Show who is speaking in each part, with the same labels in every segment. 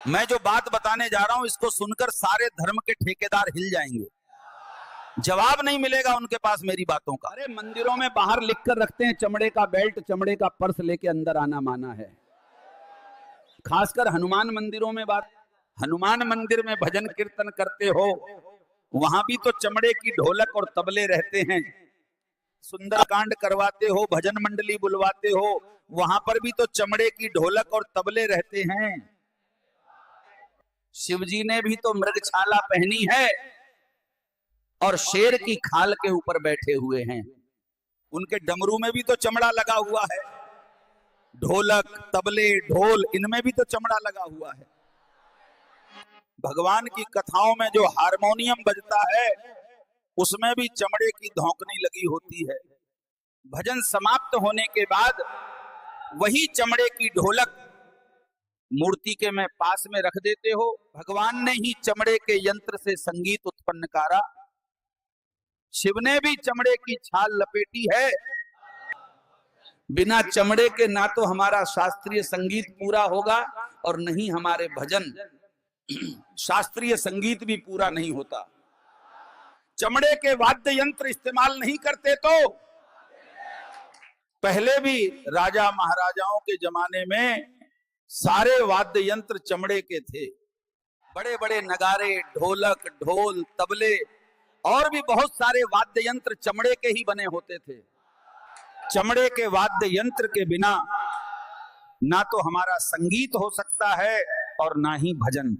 Speaker 1: मैं जो बात बताने जा रहा हूं इसको सुनकर सारे धर्म के ठेकेदार हिल जाएंगे, जवाब नहीं मिलेगा उनके पास मेरी बातों का। अरे मंदिरों में बाहर लिख कर रखते हैं चमड़े का बेल्ट, चमड़े का पर्स लेके अंदर आना माना है। खासकर हनुमान मंदिरों में बात, हनुमान मंदिर में भजन कीर्तन करते हो, वहां भी तो चमड़े की ढोलक और तबले रहते हैं। सुंदरकांड करवाते हो, भजन मंडली बुलवाते हो, वहां पर भी तो चमड़े की ढोलक और तबले रहते हैं। शिवजी ने भी तो मृगछाला पहनी है और शेर की खाल के ऊपर बैठे हुए हैं। उनके डमरू में भी तो चमड़ा लगा हुआ है, ढोलक तबले ढोल इनमें भी तो चमड़ा लगा हुआ है। भगवान की कथाओं में जो हारमोनियम बजता है उसमें भी चमड़े की धौंकनी लगी होती है। भजन समाप्त होने के बाद वही चमड़े की ढोलक मूर्ति के में पास में रख देते हो। भगवान ने ही चमड़े के यंत्र से संगीत उत्पन्न करा, शिव ने भी चमड़े की छाल लपेटी है। बिना चमड़े के ना तो हमारा शास्त्रीय संगीत पूरा होगा और नहीं हमारे भजन शास्त्रीय संगीत भी पूरा नहीं होता। चमड़े के वाद्य यंत्र इस्तेमाल नहीं करते तो पहले भी राजा महाराजाओं के जमाने में सारे वाद्य यंत्र चमड़े के थे। बड़े बड़े नगारे, ढोलक, ढोल, तबले और भी बहुत सारे वाद्य यंत्र चमड़े के ही बने होते थे। चमड़े के वाद्य यंत्र के बिना ना तो हमारा संगीत हो सकता है और ना ही भजन।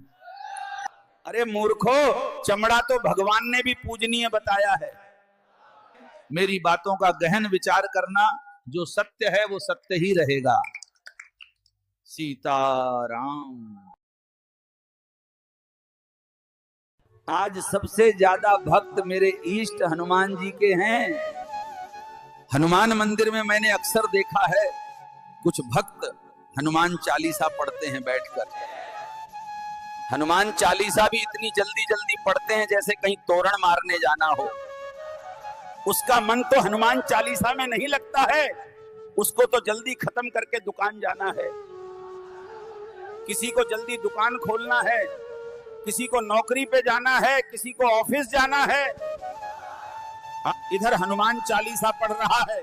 Speaker 1: अरे मूर्खो, चमड़ा तो भगवान ने भी पूजनीय बताया है। मेरी बातों का गहन विचार करना, जो सत्य है वो सत्य ही रहेगा। सीताराम। आज सबसे ज्यादा भक्त मेरे इष्ट हनुमान जी के हैं। हनुमान मंदिर में मैंने अक्सर देखा है कुछ भक्त हनुमान चालीसा पढ़ते हैं बैठकर। हनुमान चालीसा भी इतनी जल्दी जल्दी पढ़ते हैं जैसे कहीं तोरण मारने जाना हो। उसका मन तो हनुमान चालीसा में नहीं लगता है, उसको तो जल्दी खत्म करके दुकान जाना है। किसी को जल्दी दुकान खोलना है, किसी को नौकरी पे जाना है, किसी को ऑफिस जाना है। इधर हनुमान चालीसा पढ़ रहा है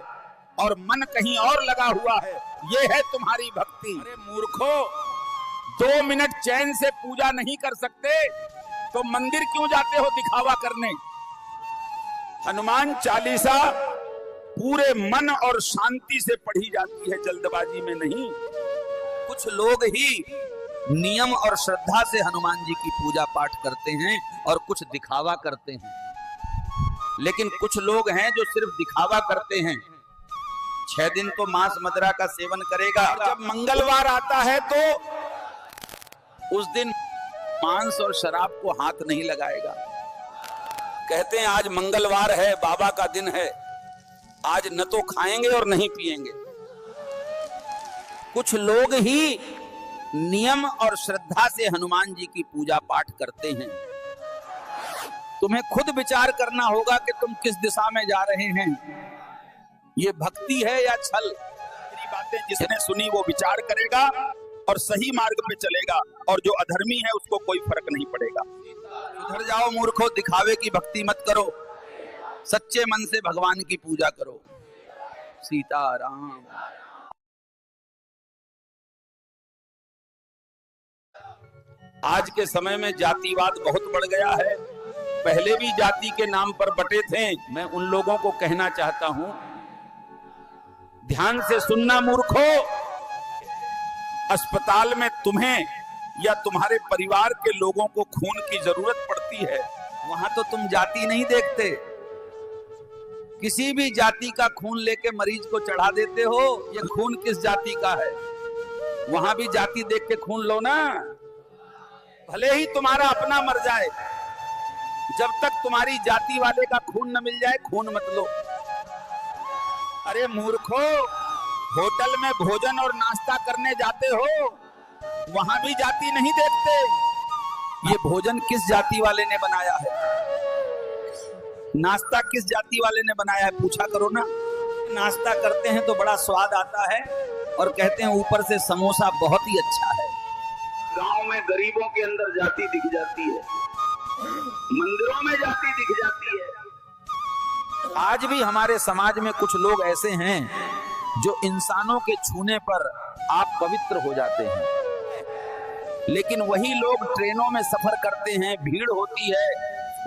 Speaker 1: और मन कहीं और लगा हुआ है। ये है तुम्हारी भक्ति। अरे मूर्खो, 2 मिनट चैन से पूजा नहीं कर सकते तो मंदिर क्यों जाते हो दिखावा करने? हनुमान चालीसा पूरे मन और शांति से पढ़ी जाती है, जल्दबाजी में नहीं। कुछ लोग ही नियम और श्रद्धा से हनुमान जी की पूजा पाठ करते हैं और कुछ दिखावा करते हैं। लेकिन कुछ लोग हैं जो सिर्फ दिखावा करते हैं। 6 दिन तो मांस मदिरा का सेवन करेगा, जब मंगलवार आता है तो उस दिन मांस और शराब को हाथ नहीं लगाएगा। कहते हैं आज मंगलवार है, बाबा का दिन है, आज न तो खाएंगे और नहीं पिएंगे। कुछ लोग ही नियम और श्रद्धा से हनुमान जी की पूजा पाठ करते हैं। तुम्हें खुद विचार करना होगा कि तुम किस दिशा में जा रहे हैं। ये भक्ति है या छल? मेरी बातें जिसने सुनी वो विचार करेगा और सही मार्ग पे चलेगा, और जो अधर्मी है उसको कोई फर्क नहीं पड़ेगा। सुधर जाओ मूर्खो, दिखावे की भक्ति मत करो, सच्चे मन से भगवान की पूजा करो। सीताराम। आज के समय में जातिवाद बहुत बढ़ गया है। पहले भी जाति के नाम पर बटे थे। मैं उन लोगों को कहना चाहता हूं, ध्यान से सुनना मूर्खो। अस्पताल में तुम्हें या तुम्हारे परिवार के लोगों को खून की जरूरत पड़ती है, वहां तो तुम जाति नहीं देखते। किसी भी जाति का खून लेके मरीज को चढ़ा देते हो, ये खून किस जाति का है? वहां भी जाति देख के खून लो ना। भले ही तुम्हारा अपना मर जाए, जब तक तुम्हारी जाति वाले का खून न मिल जाए खून मत लो। अरे मूर्खो, होटल में भोजन और नाश्ता करने जाते हो, वहां भी जाति नहीं देखते। ये भोजन किस जाति वाले ने बनाया है, नाश्ता किस जाति वाले ने बनाया है, पूछा करो ना। नाश्ता करते हैं तो बड़ा स्वाद आता है और कहते हैं ऊपर से समोसा बहुत ही अच्छा है। गांव में गरीबों के अंदर जाति दिख जाती है, मंदिरों में जाति दिख जाती है।
Speaker 2: आज भी हमारे समाज में कुछ लोग ऐसे हैं जो इंसानों के छूने पर आप पवित्र हो जाते हैं, लेकिन वही लोग ट्रेनों में सफर करते हैं, भीड़ होती है,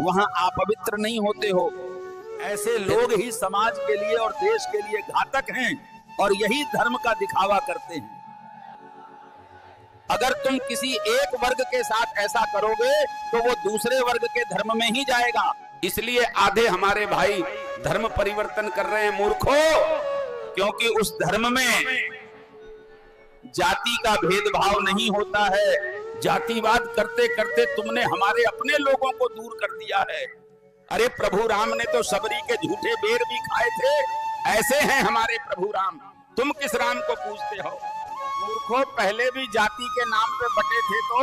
Speaker 2: वहां आप पवित्र नहीं होते हो। ऐसे लोग ही समाज के लिए और देश के लिए घातक हैं और यही धर्म का दिखावा करते हैं। अगर तुम किसी एक वर्ग के साथ ऐसा करोगे तो वो दूसरे वर्ग के धर्म में ही जाएगा।
Speaker 1: इसलिए आधे हमारे भाई धर्म परिवर्तन कर रहे हैं मूर्खों, क्योंकि उस धर्म में जाति का भेदभाव नहीं होता है। जातिवाद करते करते तुमने हमारे अपने लोगों को दूर कर दिया है। अरे प्रभु राम ने तो सबरी के झूठे बेर भी खाए थे, ऐसे हैं हमारे प्रभु राम। तुम किस राम को पूजते हो? मूर्खों, पहले भी जाति के नाम पे बटे थे तो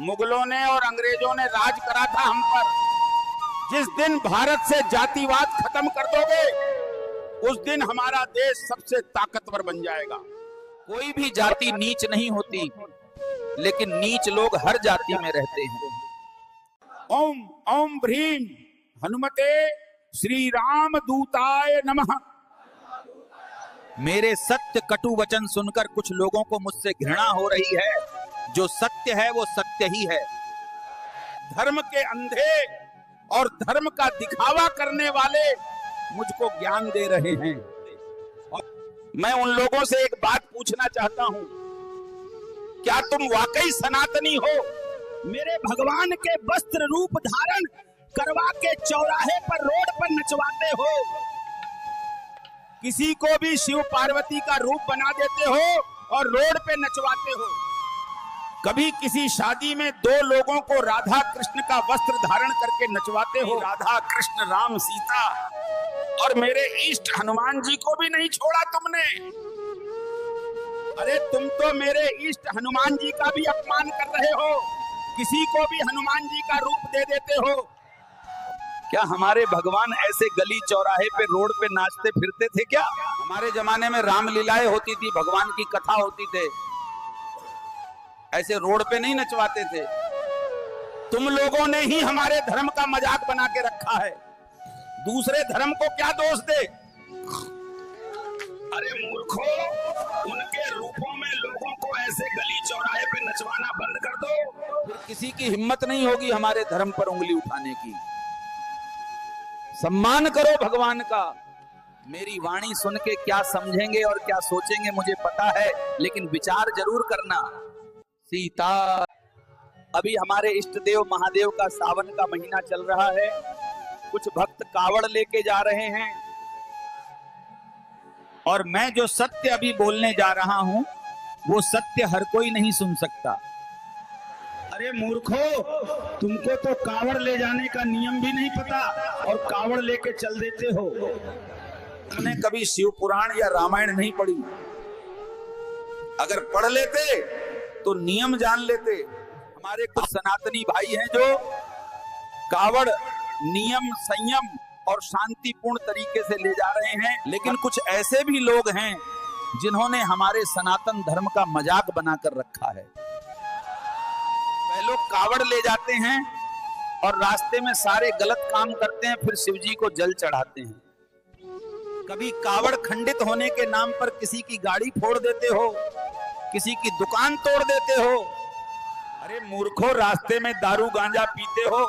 Speaker 1: मुगलों ने और अंग्रेजों ने राज करा था हम पर। जिस दिन भारत से जातिवाद खत्म कर दोगे उस दिन हमारा देश सबसे ताकतवर बन जाएगा।
Speaker 2: कोई भी जाति नीच नहीं होती, लेकिन नीच लोग हर जाति में रहते हैं।
Speaker 1: ओम ओम भ्रीम हनुमते श्री राम दूताय नमः।
Speaker 2: मेरे सत्य कटु वचन सुनकर कुछ लोगों को मुझसे घृणा हो रही है। जो सत्य है वो सत्य ही है।
Speaker 1: धर्म के अंधे और धर्म का दिखावा करने वाले मुझको ज्ञान दे रहे हैं। और मैं उन लोगों से एक बात पूछना चाहता हूं, क्या तुम वाकई सनातनी हो? मेरे भगवान के वस्त्र रूप धारण करवा के चौराहे पर रोड पर नचवाते हो, किसी को भी शिव पार्वती का रूप बना देते हो और रोड पे नचवाते हो। कभी किसी शादी में दो लोगों को राधा कृष्ण का वस्त्र धारण करके नचवाते हो, राधा कृष्ण राम सीता, और मेरे इष्ट हनुमान जी को भी नहीं छोड़ा तुमने। अरे तुम तो मेरे इष्ट हनुमान जी का भी अपमान कर रहे हो, किसी को भी हनुमान जी का रूप दे देते हो।
Speaker 2: क्या हमारे भगवान ऐसे गली चौराहे पे रोड पे नाचते फिरते थे क्या?
Speaker 1: हमारे जमाने में रामलीलाएं होती थी, भगवान की कथा होती थे,
Speaker 2: ऐसे रोड पे नहीं नचवाते थे।
Speaker 1: तुम लोगों ने ही हमारे धर्म का मजाक बना के रखा है। दूसरे धर्म को क्या दोष दे? अरे मूर्खों, उनके रूपों में लोगों को ऐसे गली चौराहे पे नचवाना बंद कर दो,
Speaker 2: फिर किसी की हिम्मत नहीं होगी हमारे धर्म पर उंगली उठाने की। सम्मान करो भगवान का। मेरी वाणी सुन के क्या समझेंगे और क्या सोचेंगे मुझे पता है, लेकिन विचार जरूर करना। सीता, अभी हमारे इष्ट देव महादेव का सावन का महीना चल रहा है। कुछ भक्त कावड़ लेके जा रहे हैं और मैं जो सत्य अभी बोलने जा रहा हूं वो सत्य हर कोई नहीं सुन सकता।
Speaker 1: अरे मूर्खों, तुमको तो कावड़ ले जाने का नियम भी नहीं पता और कावड़ लेके चल देते हो।
Speaker 2: तुमने कभी शिव पुराण या रामायण नहीं पढ़ी?
Speaker 1: अगर पढ़ लेते
Speaker 2: तो नियम जान लेते। हमारे कुछ सनातनी भाई हैं जो कावड़ नियम, संयम और शांतिपूर्ण तरीके से ले जा रहे हैं, लेकिन कुछ ऐसे भी लोग हैं जिन्होंने हमारे सनातन धर्म का मजाक बनाकर रखा है। वे लोग कावड़ ले जाते हैं और रास्ते में सारे गलत काम करते हैं, फिर शिवजी को जल चढ़ाते हैं। कभी कावड़ खंडित होने के नाम पर किसी की गाड़ी फोड़ देते हो, किसी की दुकान तोड़ देते हो।
Speaker 1: अरे मूर्खों, रास्ते में दारू गांजा पीते हो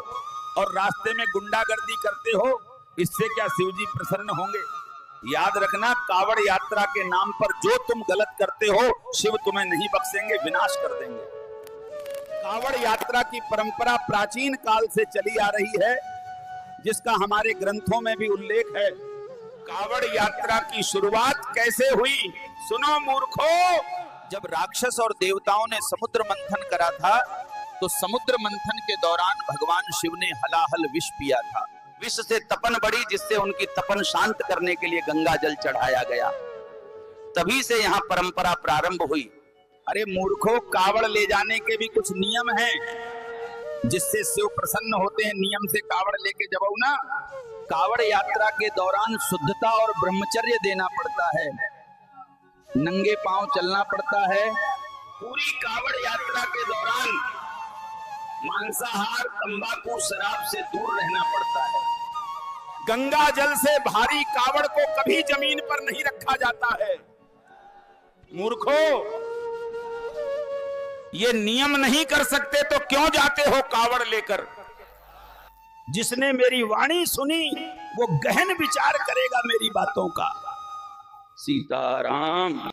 Speaker 1: और रास्ते में गुंडागर्दी करते हो, इससे क्या शिवजी प्रसन्न होंगे? याद रखना, कावड़ यात्रा के नाम पर जो तुम गलत करते हो शिव तुम्हें नहीं बख्शेंगे, विनाश कर देंगे। कावड़ यात्रा की परंपरा प्राचीन काल से चली आ रही है, जिसका हमारे ग्रंथों में भी उल्लेख है। कावड़ यात्रा की शुरुआत कैसे हुई? सुनो मूर्खों,
Speaker 2: जब राक्षस और देवताओं ने समुद्र मंथन करा था तो समुद्र मंथन के दौरान भगवान शिव ने हलाहल विष पिया था। विष से तपन बढ़ी, जिससे उनकी तपन शांत करने के लिए गंगा जल चढ़ाया गया। तभी से यहाँ परंपरा प्रारंभ हुई।
Speaker 1: अरे मूर्खों, कावड़ ले जाने के भी कुछ नियम हैं जिससे शिव प्रसन्न होते हैं। नियम से कावड़ लेके जाओ ना।
Speaker 2: कावड़ यात्रा के दौरान शुद्धता और ब्रह्मचर्य देना पड़ता है, नंगे पांव चलना पड़ता है,
Speaker 1: पूरी कावड़ यात्रा के दौरान मांसाहार, तंबाकू, शराब से दूर रहना पड़ता है। गंगा जल से भारी कावड़ को कभी जमीन पर नहीं रखा जाता है। मूर्खो, ये नियम नहीं कर सकते तो क्यों जाते हो कावड़ लेकर? जिसने मेरी वाणी सुनी वो गहन विचार करेगा मेरी बातों का। सीताराम।